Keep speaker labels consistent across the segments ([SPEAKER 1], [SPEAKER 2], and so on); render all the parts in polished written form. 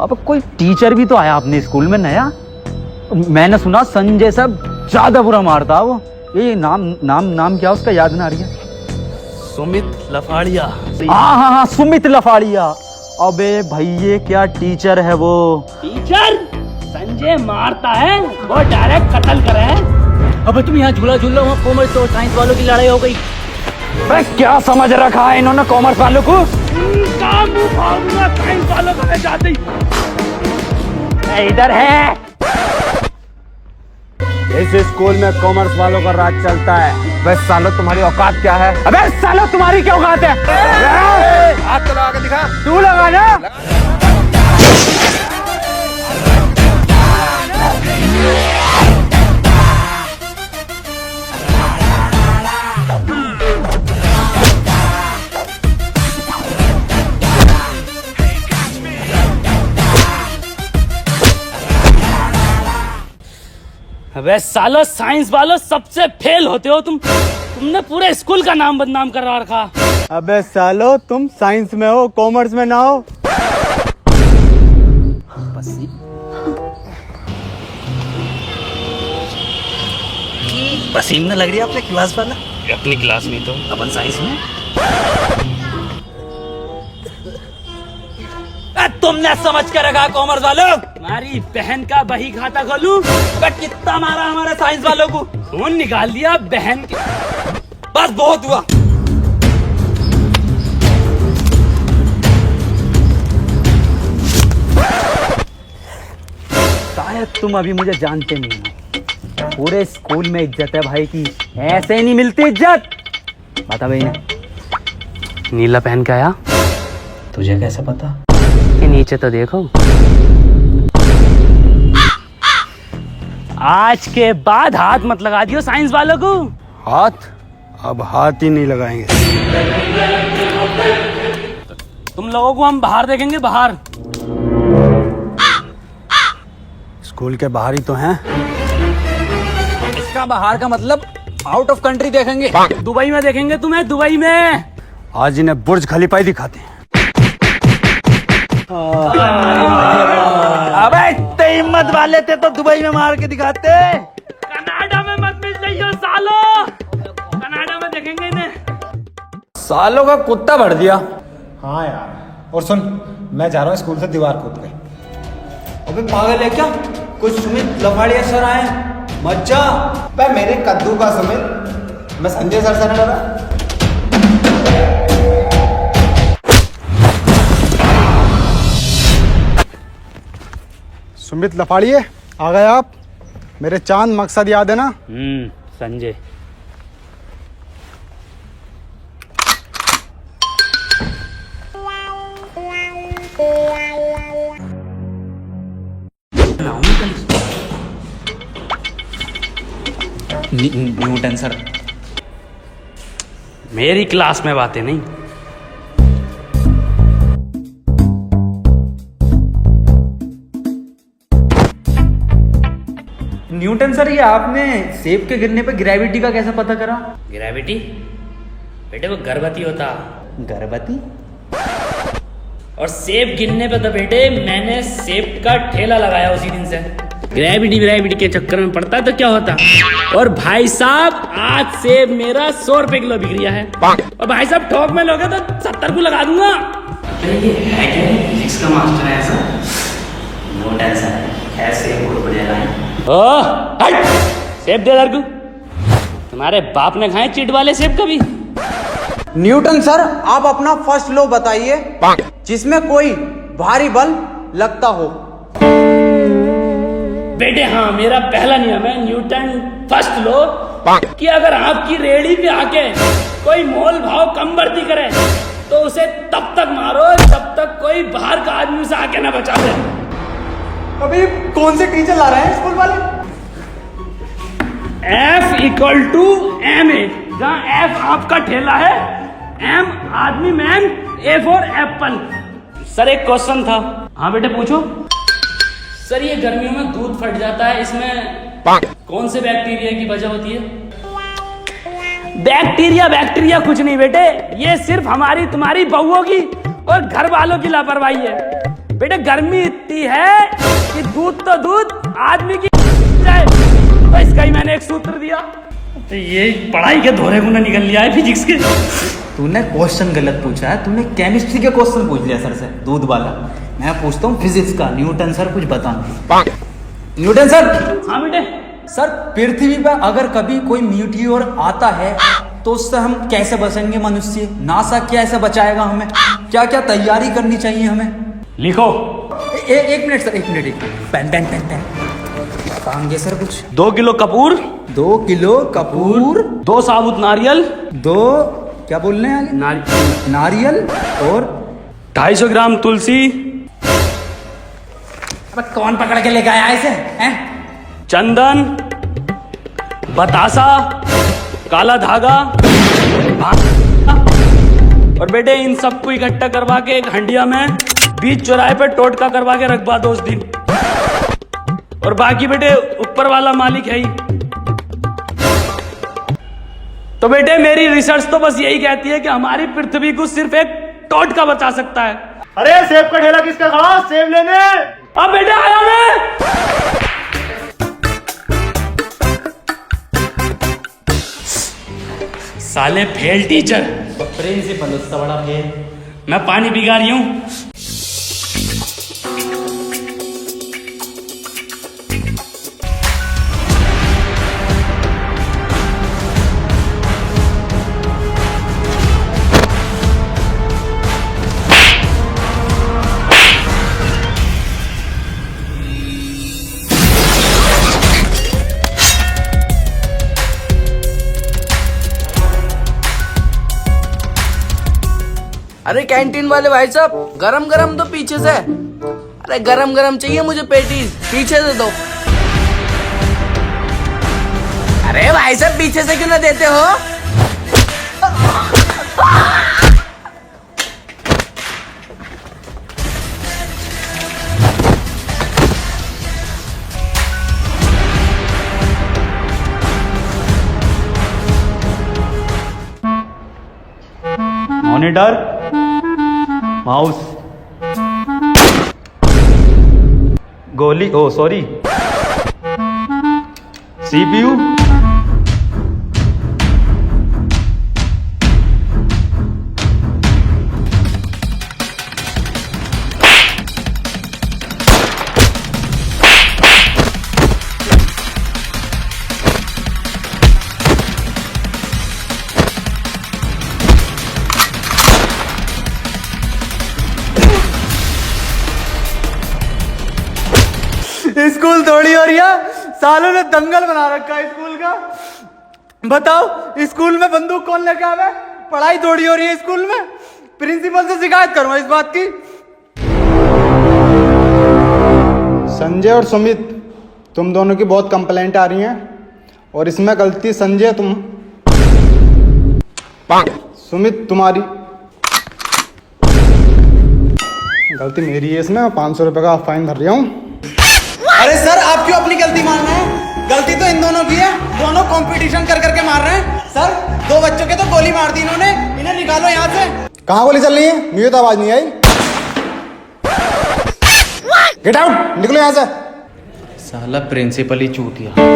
[SPEAKER 1] अब कोई टीचर भी तो आया अपने स्कूल में नया। मैंने सुना संजय सब ज्यादा बुरा मारता वो। ये नाम नाम नाम क्या उसका याद ना आ रही है।
[SPEAKER 2] सुमित लफाड़िया।
[SPEAKER 1] हाँ, सुमित लफाड़िया। अबे भाई ये क्या टीचर है वो।
[SPEAKER 3] टीचर संजय मारता है, वो डायरेक्ट कत्ल करे।
[SPEAKER 2] अबे तुम यहाँ झूला झूल रहे हो, कॉमर्स और साइंस वालों की लड़ाई हो गई।
[SPEAKER 1] भाई क्या समझ रखा है इन्होंने कॉमर्स वालों को।
[SPEAKER 3] साइंस वालों को मैं जाते ही
[SPEAKER 1] इधर है।
[SPEAKER 4] इस स्कूल में कॉमर्स वालों का राज चलता है। बस सालो तुम्हारी औकात क्या है?
[SPEAKER 1] अबे सालो तुम्हारी क्या औकात है?
[SPEAKER 4] हाथ तो लगा के दिखा।
[SPEAKER 1] तू लगा ना।
[SPEAKER 3] अबे सालो साइंस वालों सबसे फेल होते हो तुमने पूरे स्कूल का नाम बदनाम करा रखा।
[SPEAKER 4] अबे सालो तुम साइंस में हो, कॉमर्स में ना हो।
[SPEAKER 2] पसीना लग रही है अपने क्लास वाला।
[SPEAKER 3] अपनी क्लास में तो
[SPEAKER 2] अपन साइंस में। तुमने समझ के रखा कॉमर्स वालों।
[SPEAKER 3] हमारी बहन का बही खाता खोलूं।
[SPEAKER 2] कितना मारा हमारे साइंस वालों को।
[SPEAKER 3] खून निकाल दिया बहन के।
[SPEAKER 2] बस बहुत हुआ।
[SPEAKER 1] शायद तुम अभी मुझे जानते नहीं हो। पूरे स्कूल में इज्जत है भाई की, ऐसे नहीं मिलती इज्जत। बता भाई ने
[SPEAKER 3] नीला पहन के आया।
[SPEAKER 2] तुझे कैसे पता?
[SPEAKER 3] कि नीचे तो देखो। आज के बाद हाथ मत लगा दियो साइंस वालों को।
[SPEAKER 4] हाथ? अब हाथ ही नहीं लगाएंगे।
[SPEAKER 3] तुम लोगों को हम बाहर देखेंगे, बाहर।
[SPEAKER 4] स्कूल के बाहर ही तो हैं।
[SPEAKER 2] इसका बाहर का मतलब आउट ऑफ कंट्री देखेंगे।
[SPEAKER 3] दुबई में देखेंगे तुम्हें, दुबई में।
[SPEAKER 4] आज इन्हें बुर्ज खलीफा ही दिखाते हैं।
[SPEAKER 2] अबे इतने हिम्मत वाले थे तो दुबई में मार के दिखाते।
[SPEAKER 3] कनाडा में मत मिल जाइयो सालो। कनाडा में देखेंगे इन्हें।
[SPEAKER 2] सालों का कुत्ता भर दिया।
[SPEAKER 5] हाँ यार, और सुन, मैं जा रहा हूँ स्कूल से दीवार कूद के।
[SPEAKER 6] अबे पागल है क्या? कुछ सुमित लफाड़िया सर आए, मत जा।
[SPEAKER 5] मेरे कद्दू का सुमित, मैं संजय सर से डरा। सुमित लफाड़िए, आ गए आप। मेरे चांद मकसद याद है ना?
[SPEAKER 3] संजय।
[SPEAKER 2] Newton sir.
[SPEAKER 3] मेरी क्लास में बातें नहीं।
[SPEAKER 1] न्यूटन सर, ये आपने सेब के गिरने पे ग्रेविटी का कैसे पता करा?
[SPEAKER 3] ग्रेविटी बेटे वो गर्भवती होता।
[SPEAKER 1] गर्भवती?
[SPEAKER 3] और सेब गिरने पे तो बेटे मैंने सेब का ठेला लगाया उसी दिन से। ग्रेविटी के चक्कर में पड़ता है तो क्या होता। और भाई साहब आज सेब मेरा 100 रुपए किलो बिक रहा है। और भाई साहब ठोक में लोगे तो 70 को लगा दूंगा।
[SPEAKER 2] ये है क्या? फिजिक्स का मास्टर है ऐसा? नो टेंशन, ऐसे बहुत बढ़िया लाइन।
[SPEAKER 3] हट! सेब दे लड़कू। तुम्हारे बाप ने खाए चिट वाले सेब कभी?
[SPEAKER 6] न्यूटन सर, आप अपना फर्स्ट लॉ बताइए जिसमें कोई भारी बल लगता हो।
[SPEAKER 3] बेटे हाँ, मेरा पहला नियम है न्यूटन फर्स्ट लॉ कि अगर आपकी रेहड़ी पे आके कोई मोल भाव कम बढ़ती करे तो उसे तब तक मारो जब तक कोई बाहर का आदमी उसे आके ना बचा दे।
[SPEAKER 5] अभी कौन से टीचर ला रहे हैं स्कूल वाले?
[SPEAKER 3] F equal to M A, जहाँ F आपका ठेला है, M आदमी man, A for apple. Sir एक क्वेश्चन था। हाँ बेटे पूछो। सर ये गर्मियों में दूध फट जाता है, इसमें कौन से बैक्टीरिया की वजह होती है? बैक्टीरिया कुछ नहीं बेटे, ये सिर्फ हमारी तुम्हारी बहुओं की और घर वालों की लापरवाही है। बेटे गर्मी इतनी है कि दूध तो दूध आदमी की जाए, तो इसका ही मैंने एक सूत्र दिया। तो ये पढ़ाई के धोरे को ना निकल लिया है फिजिक्स के।
[SPEAKER 1] तूने क्वेश्चन गलत पूछा है, तूने केमिस्ट्री के क्वेश्चन पूछ लिया सर से, दूध वाला। मैं पूछता हूँ फिजिक्स का। न्यूटन सर कुछ बता। Newton sir.
[SPEAKER 3] हाँ बेटे।
[SPEAKER 1] सर पृथ्वी पर अगर कभी कोई मीटियोर आता है तो उससे हम कैसे बचेंगे मनुष्य? नासा कैसे बचाएगा हमें? क्या क्या तैयारी करनी चाहिए हमें?
[SPEAKER 3] लिखो।
[SPEAKER 1] एक मिनट सर, एक minute. Pen pen pen pen बताएंगे सर कुछ।
[SPEAKER 3] 2 किलो कपूर,
[SPEAKER 1] 2 किलो कपूर,
[SPEAKER 3] 2 साबुत नारियल,
[SPEAKER 1] 2 क्या बोल रहे हैं आगे? नारियल और
[SPEAKER 3] 250 ग्राम तुलसी,
[SPEAKER 1] अब कौन पकड़ के लेके आया इसे हैं?
[SPEAKER 3] चंदन, बतासा, काला धागा, और बेटे इन सबको इकट्ठा करवा के एक हंडिया में बीच चौराहे पे टोटका करवा के रखवा दो उस दिन। और बाकी बेटे ऊपर वाला मालिक है ही। तो बेटे मेरी रिसर्च तो बस यही कहती है कि हमारी पृथ्वी को सिर्फ एक टोटका बचा सकता है।
[SPEAKER 5] अरे सेब का ठेला किसका खड़ा? सेब लेने।
[SPEAKER 3] अब बेटे आया मैं। साले फेल टीचर।
[SPEAKER 1] प्रिंसिपल उससे बड़ा फेल।
[SPEAKER 3] मैं पानी भिगा रही हूं।
[SPEAKER 7] अरे कैंटीन वाले भाई साहब, गरम गरम तो पीछे से। अरे गरम गरम चाहिए मुझे पेटीज, पीछे से दो। अरे भाई साहब पीछे से क्यों ना देते हो?
[SPEAKER 1] मॉनिटर, माउस, गोली, ओ सॉरी, सीपीयू,
[SPEAKER 6] स्कूल थोड़ी हो रही है, सालों ने दंगल बना रखा है स्कूल का। बताओ स्कूल में बंदूक कौन लेके आवे? पढ़ाई थोड़ी हो रही है स्कूल में। प्रिंसिपल से शिकायत करूंगा इस बात की।
[SPEAKER 5] संजय और सुमित, तुम दोनों की बहुत कंप्लेंट आ रही हैं और इसमें गलती संजय तुम, सुमित तुम्हारी, गलती मेरी है इसमें। 500 रुपए का फाइन भर रहा हूँ।
[SPEAKER 6] अरे सर आप क्यों अपनी गलती मान रहे हैं? गलती तो इन दोनों की है, दोनों कंपटीशन कर करके मार रहे हैं। सर 2 बच्चों के तो गोली मार दी इन्होंने, इन्हें निकालो यहाँ से।
[SPEAKER 5] कहाँ गोली चल रही है? मुझे तो आवाज नहीं आई। गेट आउट, निकलो यहाँ से।
[SPEAKER 1] साला प्रिंसिपल ही चूतिया।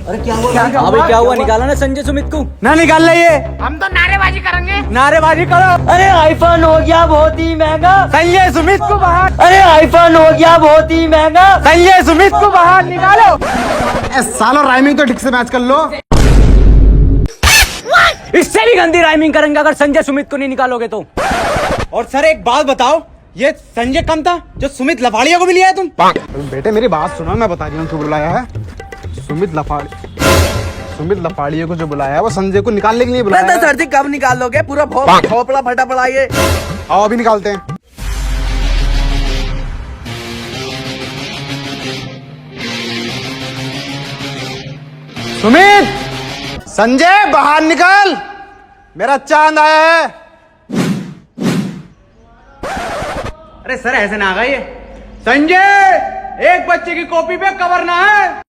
[SPEAKER 1] अरे क्या हुआ? हाँ भाई क्या हुआ? निकाला ना संजय सुमित को।
[SPEAKER 6] ना निकाल ले, ये
[SPEAKER 7] हम तो नारेबाजी करेंगे।
[SPEAKER 6] नारेबाजी करो।
[SPEAKER 1] अरे आईफोन हो गया बहुत ही महंगा।
[SPEAKER 6] संजय सुमित को बाहर।
[SPEAKER 1] अरे आईफोन हो गया बहुत ही महंगा।
[SPEAKER 6] संजय सुमित को बाहर निकालो।
[SPEAKER 5] सालो राइमिंग तो ठीक से मैच कर लो।
[SPEAKER 1] इससे भी गंदी राइमिंग करेंगे अगर संजय सुमित को नहीं निकालोगे तो।
[SPEAKER 6] और सर एक बात बताओ, ये संजय कम था जो सुमित लफाड़िया को भी लिया है तुम?
[SPEAKER 5] बेटे मेरी बात सुनो, मैं बता रही हूँ क्यों बुलाया है। सुमित लफाड़िए को जो बुलाया है वो संजय को निकालने के लिए बुलाया है।
[SPEAKER 7] सर जी कब निकालोगे? पूरा भोपड़ा फटा पड़ा ये।
[SPEAKER 5] आओ अभी निकालते हैं। सुमित, संजय बाहर निकल, मेरा चांद आया है।
[SPEAKER 6] अरे सर ऐसे ना आगा ये। संजय एक बच्चे की कॉपी पे कवर ना है।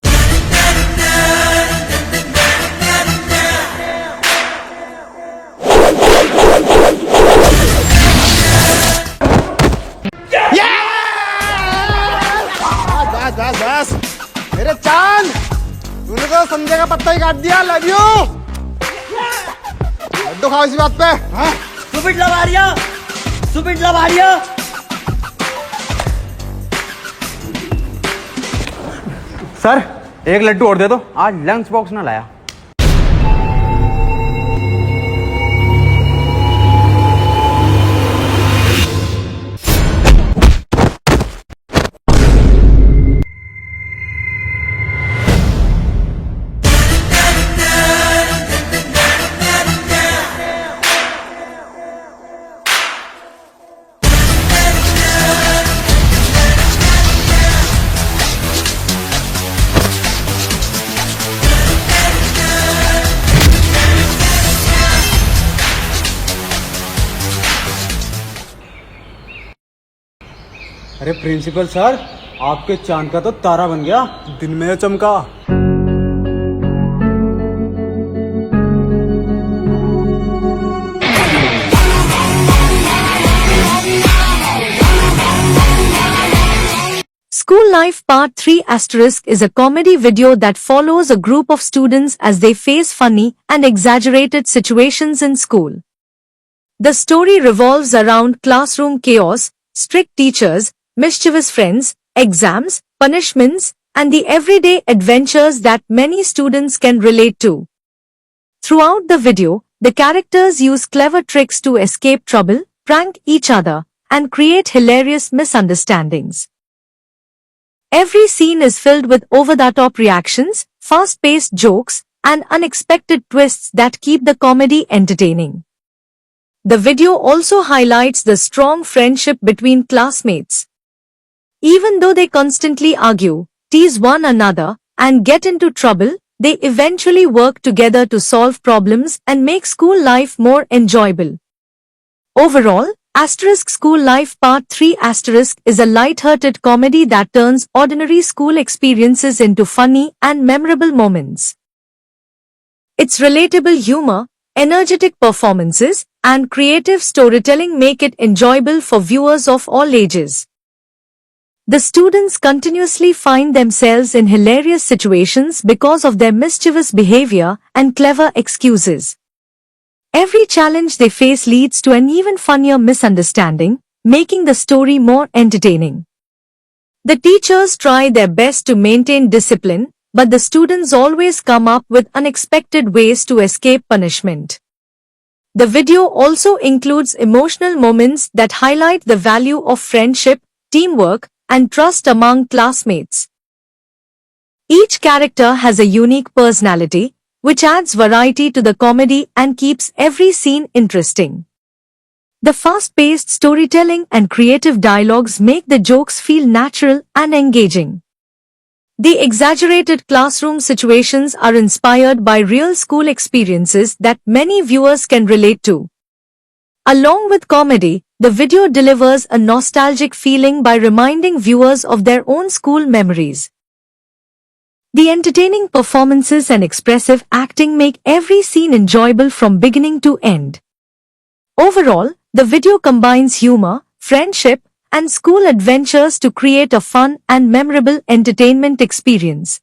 [SPEAKER 5] पत्ता ही काट दिया। Love you. लड्डू खाओ इसी बात पे। हाँ?
[SPEAKER 6] सुबिट लवारिया, सुबिट लवारिया।
[SPEAKER 4] सर एक लड्डू और दे दो, आज लंच बॉक्स ना लाया।
[SPEAKER 6] अरे प्रिंसिपल सर, आपके चांद का तो तारा बन गया।
[SPEAKER 5] दिन में चमका।
[SPEAKER 8] School Life Part 3 Asterisk is a comedy video that follows a group of students as they face funny and exaggerated situations in school. The story revolves around classroom chaos, strict teachers, mischievous friends, exams, punishments, and the everyday adventures that many students can relate to. Throughout the video, the characters use clever tricks to escape trouble, prank each other, and create hilarious misunderstandings. Every scene is filled with over-the-top reactions, fast-paced jokes, and unexpected twists that keep the comedy entertaining. The video also highlights the strong friendship between classmates. Even though they constantly argue, tease one another, and get into trouble, they eventually work together to solve problems and make school life more enjoyable. Overall, Asterisk School Life Part 3 Asterisk is a light-hearted comedy that turns ordinary school experiences into funny and memorable moments. Its relatable humor, energetic performances, and creative storytelling make it enjoyable for viewers of all ages. The students continuously find themselves in hilarious situations because of their mischievous behavior and clever excuses. Every challenge they face leads to an even funnier misunderstanding, making the story more entertaining. The teachers try their best to maintain discipline, but the students always come up with unexpected ways to escape punishment. The video also includes emotional moments that highlight the value of friendship, teamwork, and trust among classmates. Each character has a unique personality, which adds variety to the comedy and keeps every scene interesting. The fast-paced storytelling and creative dialogues make the jokes feel natural and engaging. The exaggerated classroom situations are inspired by real school experiences that many viewers can relate to. Along with comedy, the video delivers a nostalgic feeling by reminding viewers of their own school memories. The entertaining performances and expressive acting make every scene enjoyable from beginning to end. Overall, the video combines humor, friendship, and school adventures to create a fun and memorable entertainment experience.